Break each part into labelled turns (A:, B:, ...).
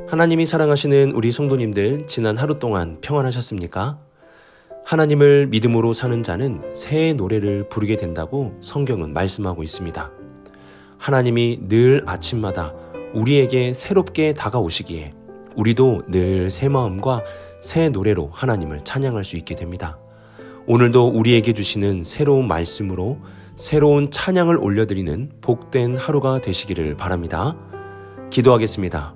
A: 하나님이 사랑하시는 우리 성도님들, 지난 하루 동안 평안하셨습니까? 하나님을 믿음으로 사는 자는 새 노래를 부르게 된다고 성경은 말씀하고 있습니다. 하나님이 늘 아침마다 우리에게 새롭게 다가오시기에 우리도 늘 새 마음과 새 노래로 하나님을 찬양할 수 있게 됩니다. 오늘도 우리에게 주시는 새로운 말씀으로 새로운 찬양을 올려드리는 복된 하루가 되시기를 바랍니다. 기도하겠습니다.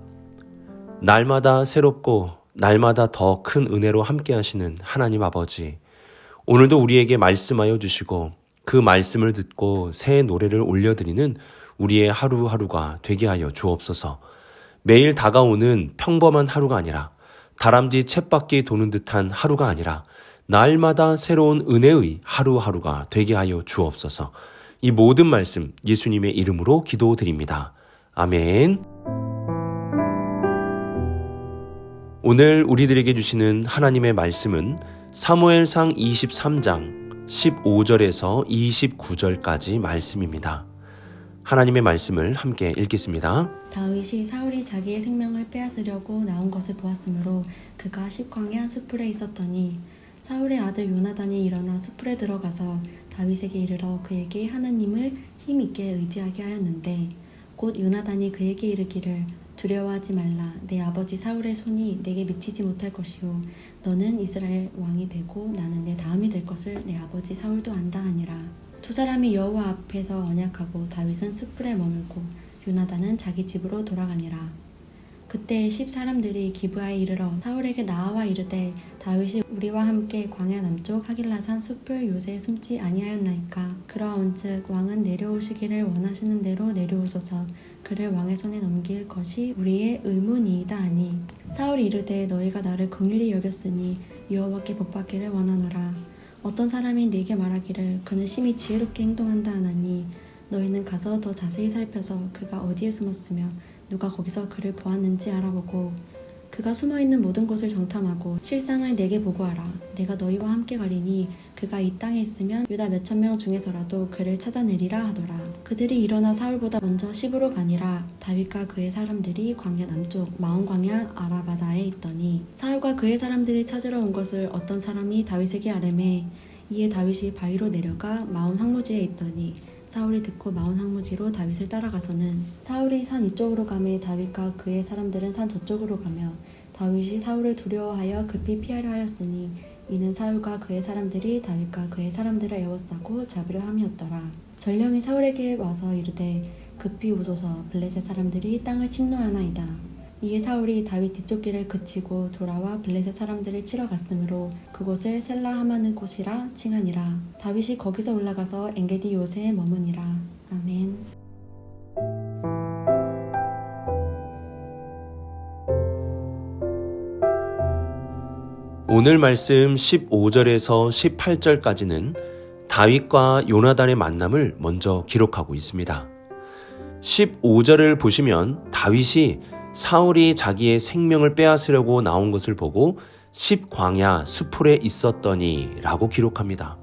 A: 날마다 새롭고 날마다 더 큰 은혜로 함께 하시는 하나님 아버지, 오늘도 우리에게 말씀하여 주시고 그 말씀을 듣고 새 노래를 올려드리는 우리의 하루하루가 되게 하여 주옵소서. 매일 다가오는 평범한 하루가 아니라 다람쥐 쳇바퀴 도는 듯한 하루가 아니라 날마다 새로운 은혜의 하루하루가 되게 하여 주옵소서. 이 모든 말씀 예수님의 이름으로 기도드립니다. 아멘. 오늘 우리들에게 주시는 하나님의 말씀은 사무엘상 23장 15절에서 29절까지 말씀입니다. 하나님의 말씀을 함께 읽겠습니다.
B: 다윗이 사울이 자기의 생명을 빼앗으려고 나온 것을 보았으므로 그가 십광야 수풀에 있었더니 사울의 아들 요나단이 일어나 수풀에 들어가서 다윗에게 이르러 그에게 하나님을 힘있게 의지하게 하였는데, 곧 요나단이 그에게 이르기를 두려워하지 말라. 내 아버지 사울의 손이 내게 미치지 못할 것이요 너는 이스라엘 왕이 되고 나는 내 다음이 될 것을 내 아버지 사울도 안다 하니라. 두 사람이 여호와 앞에서 언약하고 다윗은 수풀에 머물고 요나단은 자기 집으로 돌아가니라. 그때 10 사람들이 기브아에 이르러 사울에게 나아와 이르되 다윗이 우리와 함께 광야 남쪽 하길라산 수풀 요새에 숨지 아니하였나이까. 그러온즉 왕은 내려오시기를 원하시는 대로 내려오소서. 그를 왕의 손에 넘길 것이 우리의 의무니이다 하니, 사울이 이르되 너희가 나를 긍휼히 여겼으니 여호와께 복받기를 원하노라. 어떤 사람이 네게 말하기를 그는 심히 지혜롭게 행동한다 하나니, 너희는 가서 더 자세히 살펴서 그가 어디에 숨었으며 누가 거기서 그를 보았는지 알아보고 그가 숨어있는 모든 곳을 정탐하고 실상을 내게 보고하라. 내가 너희와 함께 가리니 그가 이 땅에 있으면 유다 몇천 명 중에서라도 그를 찾아내리라 하더라. 그들이 일어나 사울보다 먼저 시브로 가니라. 다윗과 그의 사람들이 광야 남쪽 마온 광야 아라바다에 있더니 사울과 그의 사람들이 찾으러 온 것을 어떤 사람이 다윗에게 아뢰매, 이에 다윗이 바위로 내려가 마온 황무지에 있더니 사울이 듣고 마온 황무지로 다윗을 따라가서는 사울이 산 이쪽으로 가매 다윗과 그의 사람들은 산 저쪽으로 가며 다윗이 사울을 두려워하여 급히 피하려 하였으니 이는 사울과 그의 사람들이 다윗과 그의 사람들을 에워싸고 잡으려 함이었더라. 전령이 사울에게 와서 이르되 급히 오소서. 블레셋 사람들이 땅을 침노하나이다. 이에 사울이 다윗 뒤쪽 길을 그치고 돌아와 블레셋 사람들을 치러 갔으므로 그곳을 셀라 하마느 곳이라 칭하니라. 다윗이 거기서 올라가서 엔게디 요새에 머무니라. 아멘.
A: 오늘 말씀 15절에서 18절까지는 다윗과 요나단의 만남을 먼저 기록하고 있습니다. 15절을 보시면 다윗이 사울이 자기의 생명을 빼앗으려고 나온 것을 보고 십광야 수풀에 있었더니 라고 기록합니다.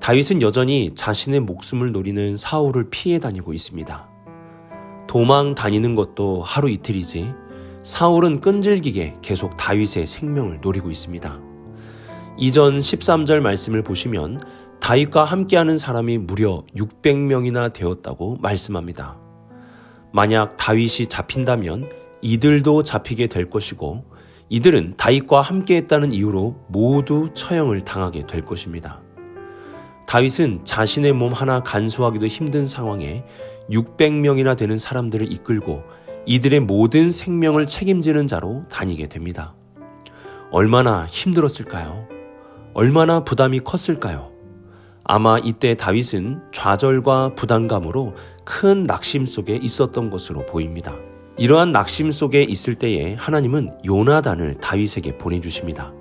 A: 다윗은 여전히 자신의 목숨을 노리는 사울을 피해 다니고 있습니다. 도망 다니는 것도 하루 이틀이지 사울은 끈질기게 계속 다윗의 생명을 노리고 있습니다. 이전 13절 말씀을 보시면 다윗과 함께하는 사람이 무려 600명이나 되었다고 말씀합니다. 만약 다윗이 잡힌다면 이들도 잡히게 될 것이고 이들은 다윗과 함께했다는 이유로 모두 처형을 당하게 될 것입니다. 다윗은 자신의 몸 하나 간수하기도 힘든 상황에 600명이나 되는 사람들을 이끌고 이들의 모든 생명을 책임지는 자로 다니게 됩니다. 얼마나 힘들었을까요? 얼마나 부담이 컸을까요? 아마 이때 다윗은 좌절과 부담감으로 큰 낙심 속에 있었던 것으로 보입니다. 이러한 낙심 속에 있을 때에 하나님은 요나단을 다윗에게 보내주십니다.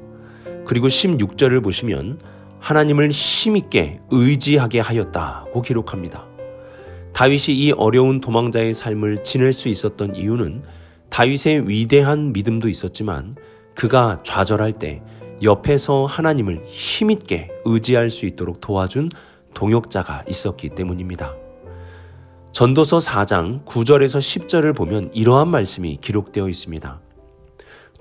A: 그리고 16절을 보시면 하나님을 힘있게 의지하게 하였다고 기록합니다. 다윗이 이 어려운 도망자의 삶을 지낼 수 있었던 이유는 다윗의 위대한 믿음도 있었지만 그가 좌절할 때 옆에서 하나님을 힘있게 의지할 수 있도록 도와준 동역자가 있었기 때문입니다. 전도서 4장 9절에서 10절을 보면 이러한 말씀이 기록되어 있습니다.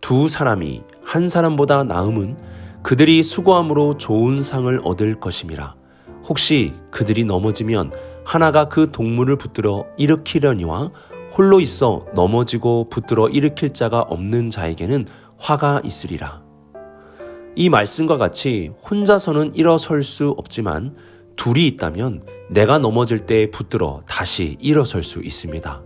A: 두 사람이 한 사람보다 나음은 그들이 수고함으로 좋은 상을 얻을 것임이라. 혹시 그들이 넘어지면 하나가 그 동물을 붙들어 일으키려니와 홀로 있어 넘어지고 붙들어 일으킬 자가 없는 자에게는 화가 있으리라. 이 말씀과 같이 혼자서는 일어설 수 없지만 둘이 있다면 내가 넘어질 때 붙들어 다시 일어설 수 있습니다.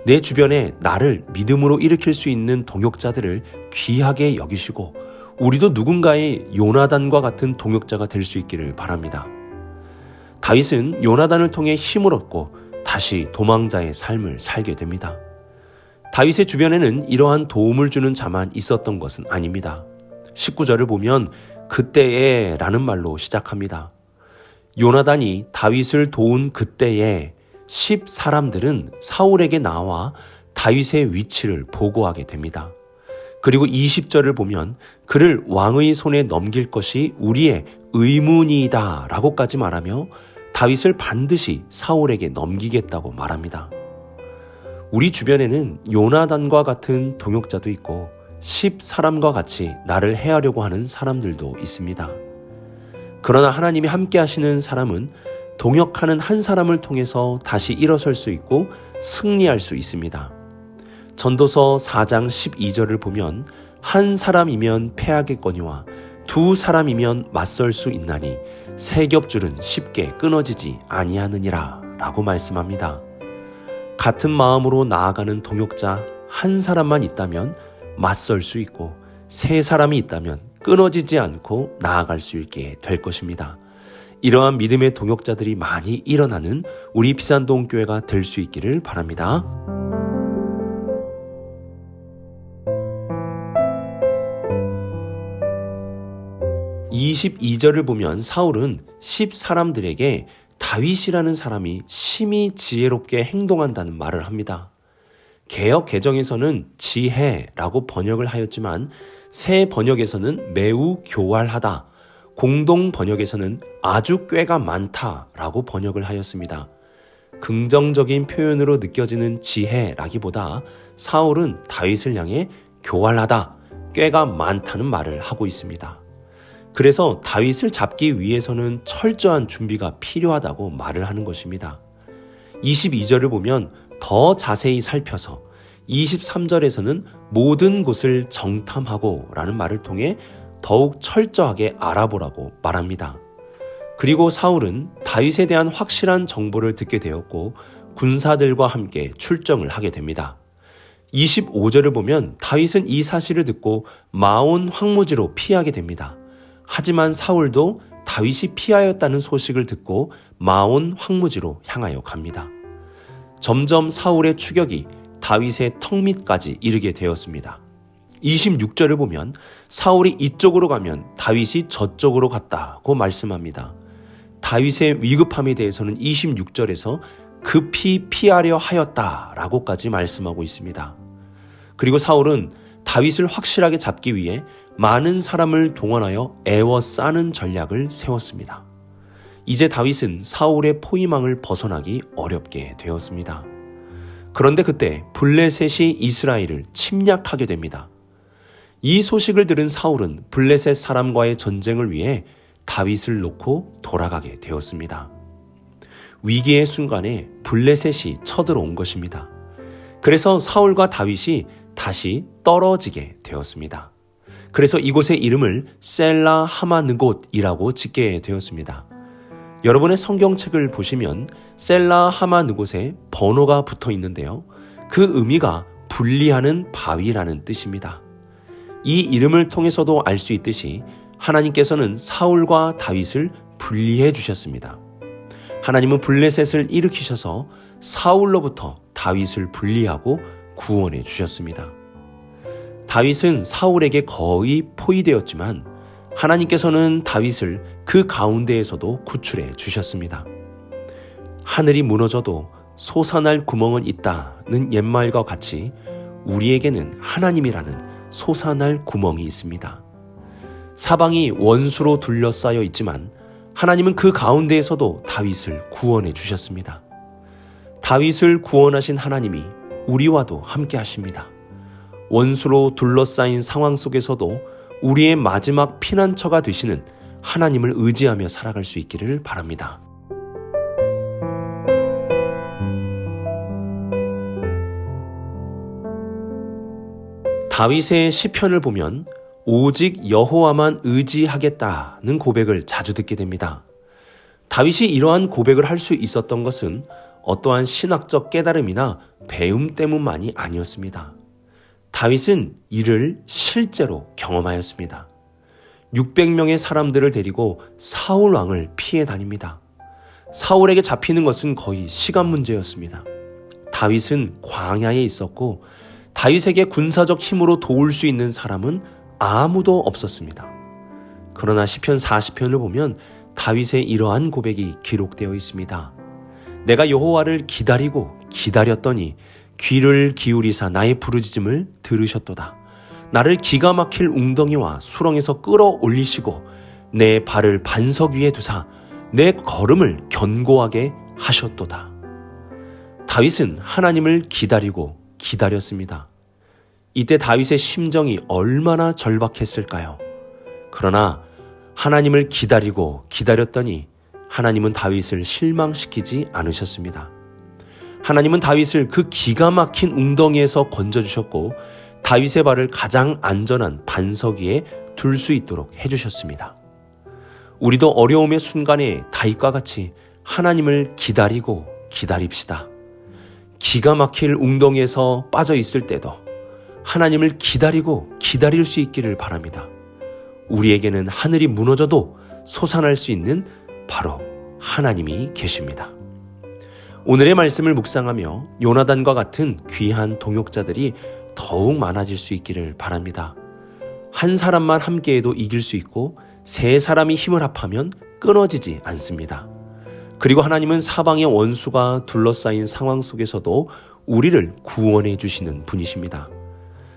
A: 내 주변에 나를 믿음으로 일으킬 수 있는 동역자들을 귀하게 여기시고 우리도 누군가의 요나단과 같은 동역자가 될 수 있기를 바랍니다. 다윗은 요나단을 통해 힘을 얻고 다시 도망자의 삶을 살게 됩니다. 다윗의 주변에는 이러한 도움을 주는 자만 있었던 것은 아닙니다. 19절을 보면 그때에 라는 말로 시작합니다. 요나단이 다윗을 도운 그때에 10사람들은 사울에게 나와 다윗의 위치를 보고하게 됩니다. 그리고 20절을 보면 그를 왕의 손에 넘길 것이 우리의 의문이다 라고까지 말하며 다윗을 반드시 사울에게 넘기겠다고 말합니다. 우리 주변에는 요나단과 같은 동역자도 있고 10사람과 같이 나를 해하려고 하는 사람들도 있습니다. 그러나 하나님이 함께 하시는 사람은 동역하는 한 사람을 통해서 다시 일어설 수 있고 승리할 수 있습니다. 전도서 4장 12절을 보면 한 사람이면 패하겠거니와 두 사람이면 맞설 수 있나니 세 겹줄은 쉽게 끊어지지 아니하느니라 라고 말씀합니다. 같은 마음으로 나아가는 동역자 한 사람만 있다면 맞설 수 있고 세 사람이 있다면 끊어지지 않고 나아갈 수 있게 될 것입니다. 이러한 믿음의 동역자들이 많이 일어나는 우리 비산동 교회가 될 수 있기를 바랍니다. (22절을) 보면 사울은 10사람들에게 다윗이라는 사람이 심히 지혜롭게 행동한다는 말을 합니다. 개역 개정에서는 지혜라고 번역을 하였지만 새 번역에서는 매우 교활하다, 공동 번역에서는 아주 꾀가 많다라고 번역을 하였습니다. 긍정적인 표현으로 느껴지는 지혜라기보다 사울은 다윗을 향해 교활하다, 꾀가 많다는 말을 하고 있습니다. 그래서 다윗을 잡기 위해서는 철저한 준비가 필요하다고 말을 하는 것입니다. 22절을 보면 더 자세히 살펴서 23절에서는 모든 곳을 정탐하고 라는 말을 통해 더욱 철저하게 알아보라고 말합니다. 그리고 사울은 다윗에 대한 확실한 정보를 듣게 되었고 군사들과 함께 출정을 하게 됩니다. 25절을 보면 다윗은 이 사실을 듣고 마온 황무지로 피하게 됩니다. 하지만 사울도 다윗이 피하였다는 소식을 듣고 마온 황무지로 향하여 갑니다. 점점 사울의 추격이 다윗의 턱 밑까지 이르게 되었습니다. 26절을 보면 사울이 이쪽으로 가면 다윗이 저쪽으로 갔다고 말씀합니다. 다윗의 위급함에 대해서는 26절에서 급히 피하려 하였다라고까지 말씀하고 있습니다. 그리고 사울은 다윗을 확실하게 잡기 위해 많은 사람을 동원하여 애워싸는 전략을 세웠습니다. 이제 다윗은 사울의 포위망을 벗어나기 어렵게 되었습니다. 그런데 그때 블레셋이 이스라엘을 침략하게 됩니다. 이 소식을 들은 사울은 블레셋 사람과의 전쟁을 위해 다윗을 놓고 돌아가게 되었습니다. 위기의 순간에 블레셋이 쳐들어온 것입니다. 그래서 사울과 다윗이 다시 떨어지게 되었습니다. 그래서 이곳의 이름을 셀라 하마느곳이라고 짓게 되었습니다. 여러분의 성경책을 보시면 셀라 하마느곳에 번호가 붙어 있는데요. 그 의미가 분리하는 바위라는 뜻입니다. 이 이름을 통해서도 알 수 있듯이 하나님께서는 사울과 다윗을 분리해 주셨습니다. 하나님은 블레셋을 일으키셔서 사울로부터 다윗을 분리하고 구원해 주셨습니다. 다윗은 사울에게 거의 포위되었지만 하나님께서는 다윗을 그 가운데에서도 구출해 주셨습니다. 하늘이 무너져도 솟아날 구멍은 있다는 옛말과 같이 우리에게는 하나님이라는 솟아날 구멍이 있습니다. 사방이 원수로 둘러싸여 있지만 하나님은 그 가운데에서도 다윗을 구원해 주셨습니다. 다윗을 구원하신 하나님이 우리와도 함께 하십니다. 원수로 둘러싸인 상황 속에서도 우리의 마지막 피난처가 되시는 하나님을 의지하며 살아갈 수 있기를 바랍니다. 다윗의 시편을 보면 오직 여호와만 의지하겠다는 고백을 자주 듣게 됩니다. 다윗이 이러한 고백을 할 수 있었던 것은 어떠한 신학적 깨달음이나 배움 때문만이 아니었습니다. 다윗은 이를 실제로 경험하였습니다. 600명의 사람들을 데리고 사울 왕을 피해 다닙니다. 사울에게 잡히는 것은 거의 시간 문제였습니다. 다윗은 광야에 있었고 다윗에게 군사적 힘으로 도울 수 있는 사람은 아무도 없었습니다. 그러나 시편 40편을 보면 다윗의 이러한 고백이 기록되어 있습니다. 내가 여호와를 기다리고 기다렸더니 귀를 기울이사 나의 부르짖음을 들으셨도다. 나를 기가 막힐 웅덩이와 수렁에서 끌어올리시고 내 발을 반석 위에 두사 내 걸음을 견고하게 하셨도다. 다윗은 하나님을 기다리고 기다렸습니다. 이때 다윗의 심정이 얼마나 절박했을까요? 그러나 하나님을 기다리고 기다렸더니 하나님은 다윗을 실망시키지 않으셨습니다. 하나님은 다윗을 그 기가 막힌 웅덩이에서 건져주셨고 다윗의 발을 가장 안전한 반석 위에 둘 수 있도록 해주셨습니다. 우리도 어려움의 순간에 다윗과 같이 하나님을 기다리고 기다립시다. 기가 막힐 웅덩이에서 빠져 있을 때도 하나님을 기다리고 기다릴 수 있기를 바랍니다. 우리에게는 하늘이 무너져도 솟아날 수 있는 바로 하나님이 계십니다. 오늘의 말씀을 묵상하며 요나단과 같은 귀한 동역자들이 더욱 많아질 수 있기를 바랍니다. 한 사람만 함께해도 이길 수 있고 세 사람이 힘을 합하면 끊어지지 않습니다. 그리고 하나님은 사방의 원수가 둘러싸인 상황 속에서도 우리를 구원해 주시는 분이십니다.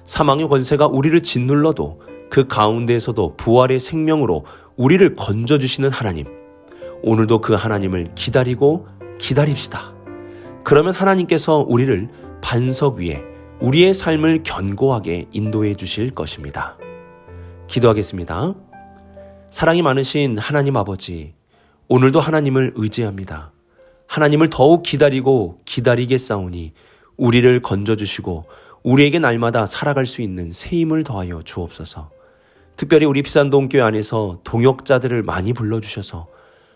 A: 사망의 권세가 우리를 짓눌러도 그 가운데에서도 부활의 생명으로 우리를 건져주시는 하나님, 오늘도 그 하나님을 기다리고 기다립시다. 그러면 하나님께서 우리를 반석 위에 우리의 삶을 견고하게 인도해 주실 것입니다. 기도하겠습니다. 사랑이 많으신 하나님 아버지, 오늘도 하나님을 의지합니다. 하나님을 더욱 기다리고 기다리겠사오니 우리를 건져주시고 우리에게 날마다 살아갈 수 있는 새 힘을 더하여 주옵소서. 특별히 우리 비산동교회 안에서 동역자들을 많이 불러주셔서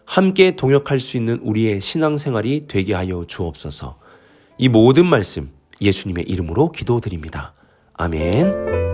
A: 함께 동역할 수 있는 우리의 신앙생활이 되게 하여 주옵소서. 이 모든 말씀 예수님의 이름으로 기도드립니다. 아멘.